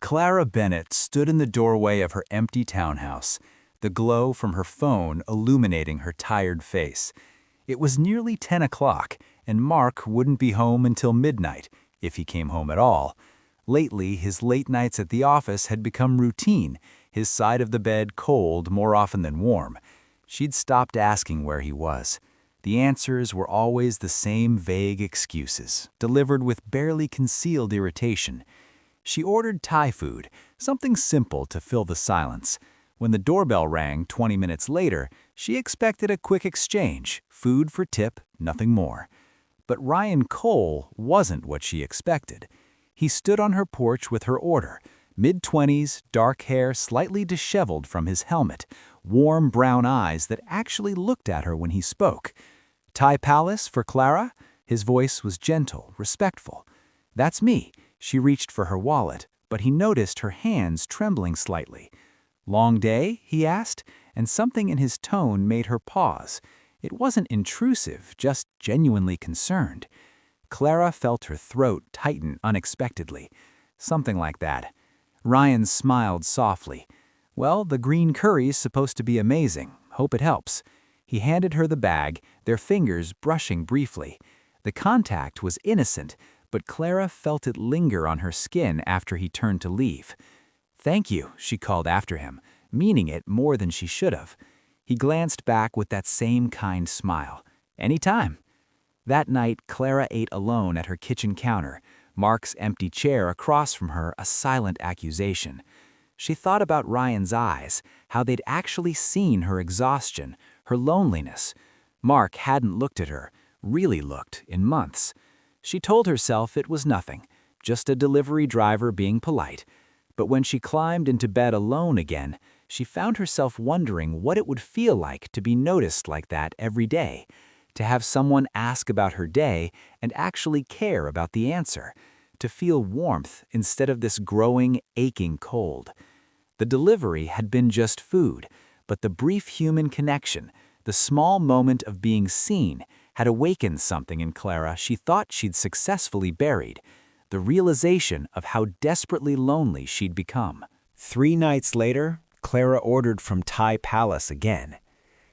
Clara Bennett stood in the doorway of her empty townhouse, the glow from her phone illuminating her tired face. It was nearly 10 o'clock, and Mark wouldn't be home until midnight, if he came home at all. Lately, his late nights at the office had become routine, his side of the bed cold more often than warm. She'd stopped asking where he was. The answers were always the same vague excuses, delivered with barely concealed irritation. She ordered Thai food, something simple to fill the silence. When the doorbell rang 20 minutes later, she expected a quick exchange, food for tip, nothing more. But Ryan Cole wasn't what she expected. He stood on her porch with her order, mid-20s, dark hair slightly disheveled from his helmet, warm brown eyes that actually looked at her when he spoke. "Thai Palace for Clara?" His voice was gentle, respectful. "That's me." She reached for her wallet, but he noticed her hands trembling slightly. "Long day?" he asked, and something in his tone made her pause. It wasn't intrusive, just genuinely concerned. Clara felt her throat tighten unexpectedly. Something like that. Ryan smiled softly. "Well, the green curry's supposed to be amazing. Hope it helps." He handed her the bag, their fingers brushing briefly. The contact was innocent, but Clara felt it linger on her skin after he turned to leave. "Thank you," she called after him, meaning it more than she should have. He glanced back with that same kind smile. "Anytime." That night, Clara ate alone at her kitchen counter, Mark's empty chair across from her a silent accusation. She thought about Ryan's eyes, how they'd actually seen her exhaustion, her loneliness. Mark hadn't looked at her, really looked, in months. She told herself it was nothing, just a delivery driver being polite. But when she climbed into bed alone again, she found herself wondering what it would feel like to be noticed like that every day, to have someone ask about her day and actually care about the answer, to feel warmth instead of this growing, aching cold. The delivery had been just food, but the brief human connection, the small moment of being seen, had awakened something in Clara she thought she'd successfully buried, the realization of how desperately lonely she'd become. 3 nights later, Clara ordered from Thai Palace again.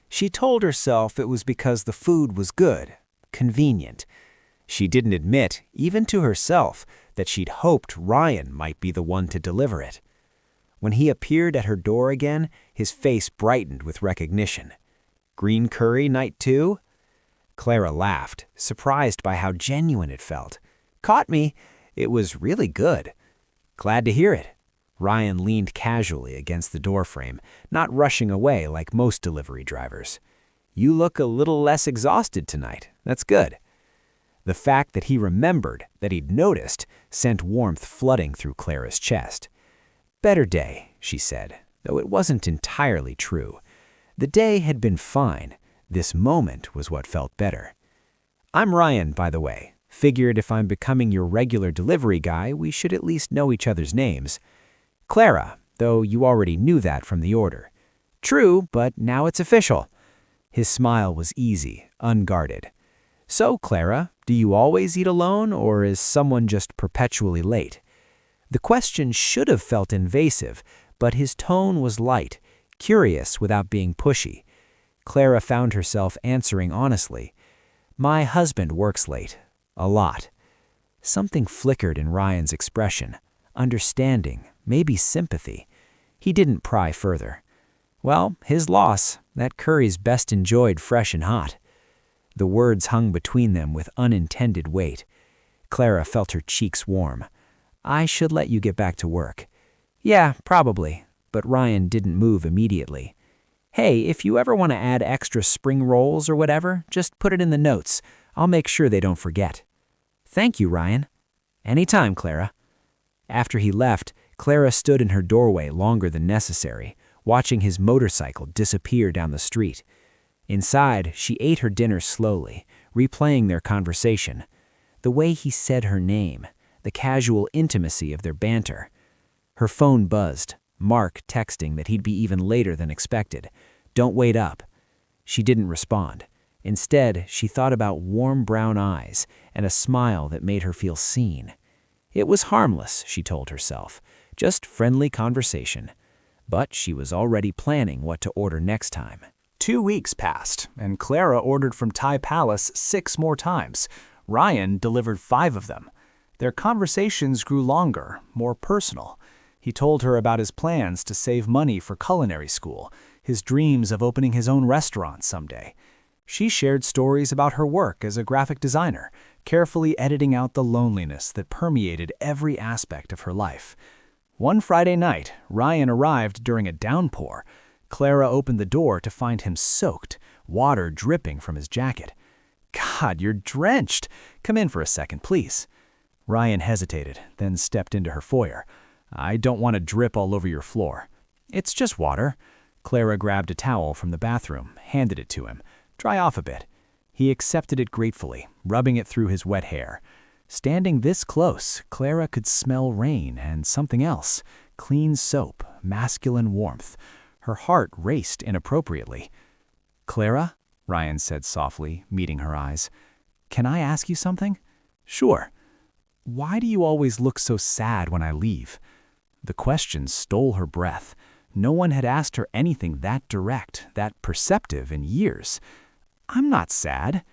She told herself it was because the food was good, convenient. She didn't admit, even to herself, that she'd hoped Ryan might be the one to deliver it. When he appeared at her door again, his face brightened with recognition. "Green curry night 2?" Clara laughed, surprised by how genuine it felt. "Caught me. It was really good." "Glad to hear it." Ryan leaned casually against the doorframe, not rushing away like most delivery drivers. "You look a little less exhausted tonight. That's good." The fact that he remembered, that he'd noticed, sent warmth flooding through Clara's chest. "Better day," she said, though it wasn't entirely true. The day had been fine. This moment was what felt better. "I'm Ryan, by the way. Figured if I'm becoming your regular delivery guy, we should at least know each other's names. Clara, though you already knew that from the order." "True, but now it's official." His smile was easy, unguarded. "So, Clara, do you always eat alone, or is someone just perpetually late?" The question should have felt invasive, but his tone was light, curious without being pushy. Clara found herself answering honestly. "My husband works late. A lot." Something flickered in Ryan's expression. Understanding, maybe sympathy. He didn't pry further. "Well, his loss. That curry's best enjoyed fresh and hot." The words hung between them with unintended weight. Clara felt her cheeks warm. "I should let you get back to work." "Yeah, probably." But Ryan didn't move immediately. "Hey, if you ever want to add extra spring rolls or whatever, just put it in the notes. I'll make sure they don't forget." "Thank you, Ryan." "Anytime, Clara." After he left, Clara stood in her doorway longer than necessary, watching his motorcycle disappear down the street. Inside, she ate her dinner slowly, replaying their conversation. The way he said her name, the casual intimacy of their banter. Her phone buzzed, Mark texting that he'd be even later than expected. "Don't wait up." She didn't respond. Instead, she thought about warm brown eyes and a smile that made her feel seen. It was harmless, she told herself. just friendly conversation. But she was already planning what to order next time. 2 weeks passed, and Clara ordered from Thai Palace 6 more times. Ryan delivered 5 of them. Their conversations grew longer, more personal. He told her about his plans to save money for culinary school, his dreams of opening his own restaurant someday. She shared stories about her work as a graphic designer, carefully editing out the loneliness that permeated every aspect of her life. One Friday night, Ryan arrived during a downpour. Clara opened the door to find him soaked, water dripping from his jacket. "God, you're drenched. Come in for a second, please." Ryan hesitated, then stepped into her foyer. "I don't want to drip all over your floor." "It's just water." Clara grabbed a towel from the bathroom, handed it to him. "Dry off a bit." He accepted it gratefully, rubbing it through his wet hair. Standing this close, Clara could smell rain and something else, clean soap, masculine warmth. Her heart raced inappropriately. "Clara," Ryan said softly, meeting her eyes, "can I ask you something?" "Sure." "Why do you always look so sad when I leave?" The question stole her breath. No one had asked her anything that direct, that perceptive in years. "I'm not sad."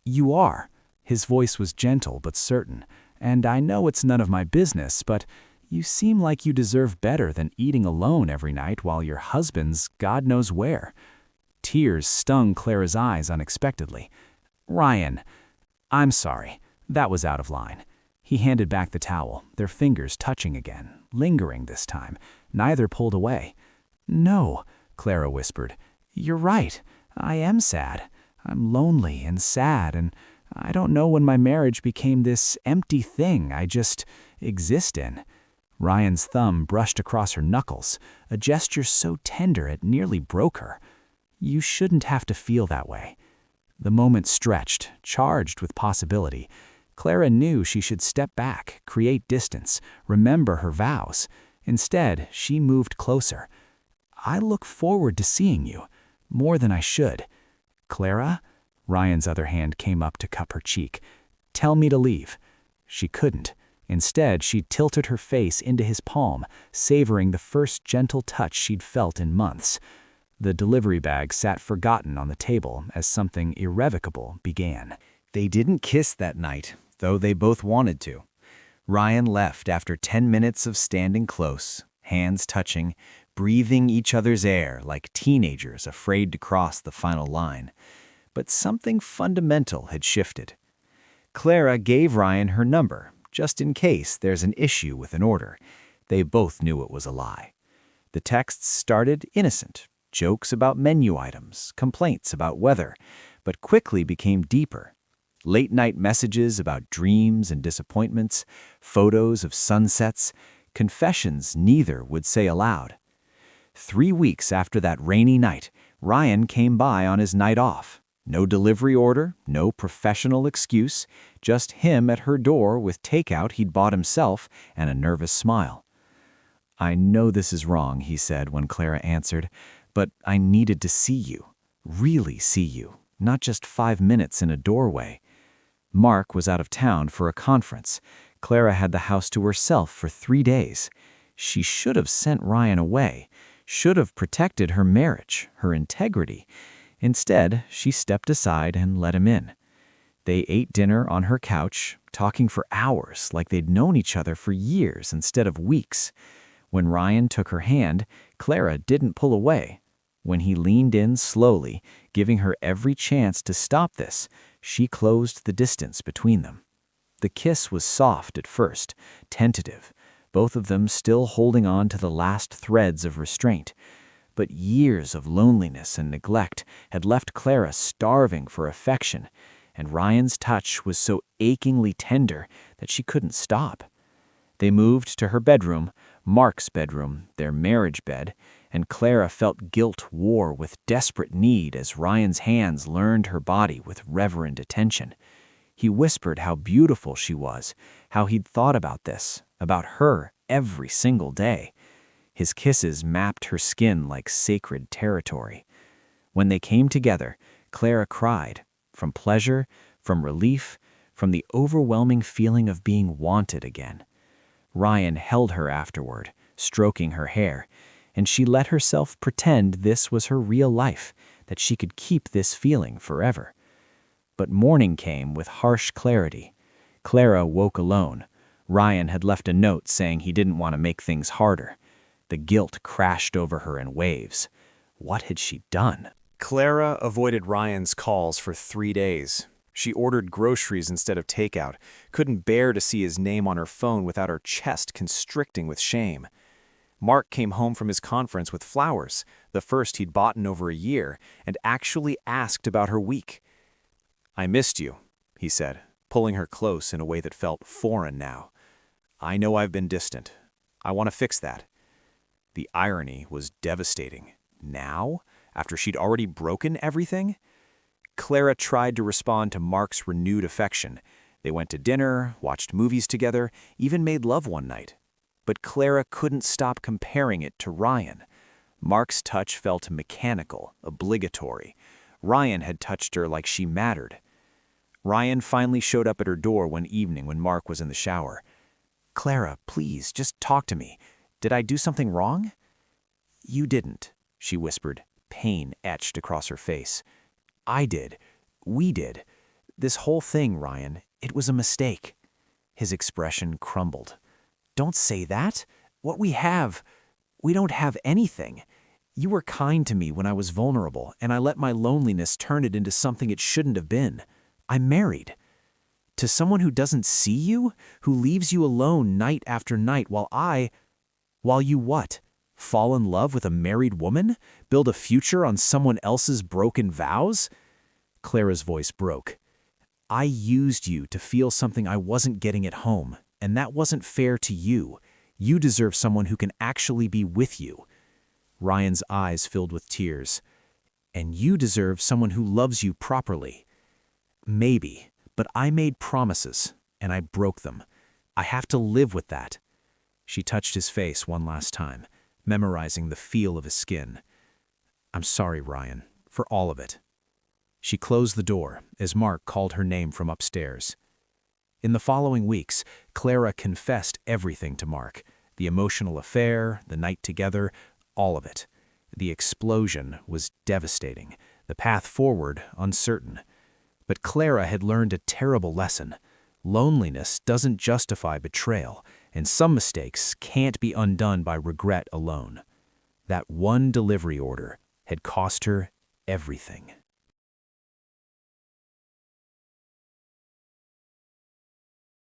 "You are." His voice was gentle but certain. "And I know it's none of my business, but you seem like you deserve better than eating alone every night while your husband's God knows where." Tears stung Clara's eyes unexpectedly. "Ryan, I'm sorry. That was out of line." He handed back the towel, their fingers touching again, lingering this time. Neither pulled away. "No," Clara whispered. "You're right. I am sad. I'm lonely and sad, and I don't know when my marriage became this empty thing I just exist in." Ryan's thumb brushed across her knuckles, a gesture so tender it nearly broke her. "You shouldn't have to feel that way." The moment stretched, charged with possibility. Clara knew she should step back, create distance, remember her vows. Instead, she moved closer. "I look forward to seeing you, more than I should." "Clara?" Ryan's other hand came up to cup her cheek. "Tell me to leave." She couldn't. Instead, she tilted her face into his palm, savoring the first gentle touch she'd felt in months. The delivery bag sat forgotten on the table as something irrevocable began. They didn't kiss that night, though they both wanted to. Ryan left after 10 minutes of standing close, hands touching, breathing each other's air like teenagers afraid to cross the final line. But something fundamental had shifted. Clara gave Ryan her number, just in case there's an issue with an order. They both knew it was a lie. The texts started innocent, jokes about menu items, complaints about weather, but quickly became deeper. Late-night messages about dreams and disappointments, photos of sunsets, confessions neither would say aloud. 3 weeks after that rainy night, Ryan came by on his night off. No delivery order, no professional excuse, just him at her door with takeout he'd bought himself and a nervous smile. "I know this is wrong," he said when Clara answered, "but I needed to see you, really see you, not just 5 minutes in a doorway." Mark was out of town for a conference. Clara had the house to herself for 3 days. She should have sent Ryan away, should have protected her marriage, her integrity. Instead, she stepped aside and let him in. They ate dinner on her couch, talking for hours like they'd known each other for years instead of weeks. When Ryan took her hand, Clara didn't pull away. When he leaned in slowly, giving her every chance to stop this, she closed the distance between them. The kiss was soft at first, tentative, both of them still holding on to the last threads of restraint. But years of loneliness and neglect had left Clara starving for affection, and Ryan's touch was so achingly tender that she couldn't stop. They moved to her bedroom, Mark's bedroom, their marriage bed, and Clara felt guilt war with desperate need as Ryan's hands learned her body with reverent attention. He whispered how beautiful she was, how he'd thought about this, about her, every single day. His kisses mapped her skin like sacred territory. When they came together, Clara cried, from pleasure, from relief, from the overwhelming feeling of being wanted again. Ryan held her afterward, stroking her hair, and she let herself pretend this was her real life, that she could keep this feeling forever. But morning came with harsh clarity. Clara woke alone. Ryan had left a note saying he didn't want to make things harder. The guilt crashed over her in waves. What had she done? Clara avoided Ryan's calls for 3 days. She ordered groceries instead of takeout, couldn't bear to see his name on her phone without her chest constricting with shame. Mark came home from his conference with flowers, the first he'd bought in over a year, and actually asked about her week. "I missed you," he said, pulling her close in a way that felt foreign now. "I know I've been distant. I want to fix that." The irony was devastating. Now? After she'd already broken everything? Clara tried to respond to Mark's renewed affection. They went to dinner, watched movies together, even made love one night. But Clara couldn't stop comparing it to Ryan. Mark's touch felt mechanical, obligatory. Ryan had touched her like she mattered. Ryan finally showed up at her door one evening when Mark was in the shower. "Clara, please, just talk to me. Did I do something wrong?" "You didn't," she whispered, pain etched across her face. "I did. We did. This whole thing, Ryan, it was a mistake." His expression crumbled. "Don't say that. What we don't have anything. You were kind to me when I was vulnerable, and I let my loneliness turn it into something it shouldn't have been. I'm married. To someone who doesn't see you, who leaves you alone night after night while you what? Fall in love with a married woman? Build a future on someone else's broken vows?" Clara's voice broke. "I used you to feel something I wasn't getting at home, and that wasn't fair to you. You deserve someone who can actually be with you." Ryan's eyes filled with tears. "And you deserve someone who loves you properly." "Maybe, but I made promises, and I broke them. I have to live with that." She touched his face one last time, memorizing the feel of his skin. "I'm sorry, Ryan, for all of it." She closed the door as Mark called her name from upstairs. In the following weeks, Clara confessed everything to Mark. The emotional affair, the night together, all of it. The explosion was devastating, the path forward uncertain. But Clara had learned a terrible lesson. Loneliness doesn't justify betrayal, and some mistakes can't be undone by regret alone. That one delivery order had cost her everything.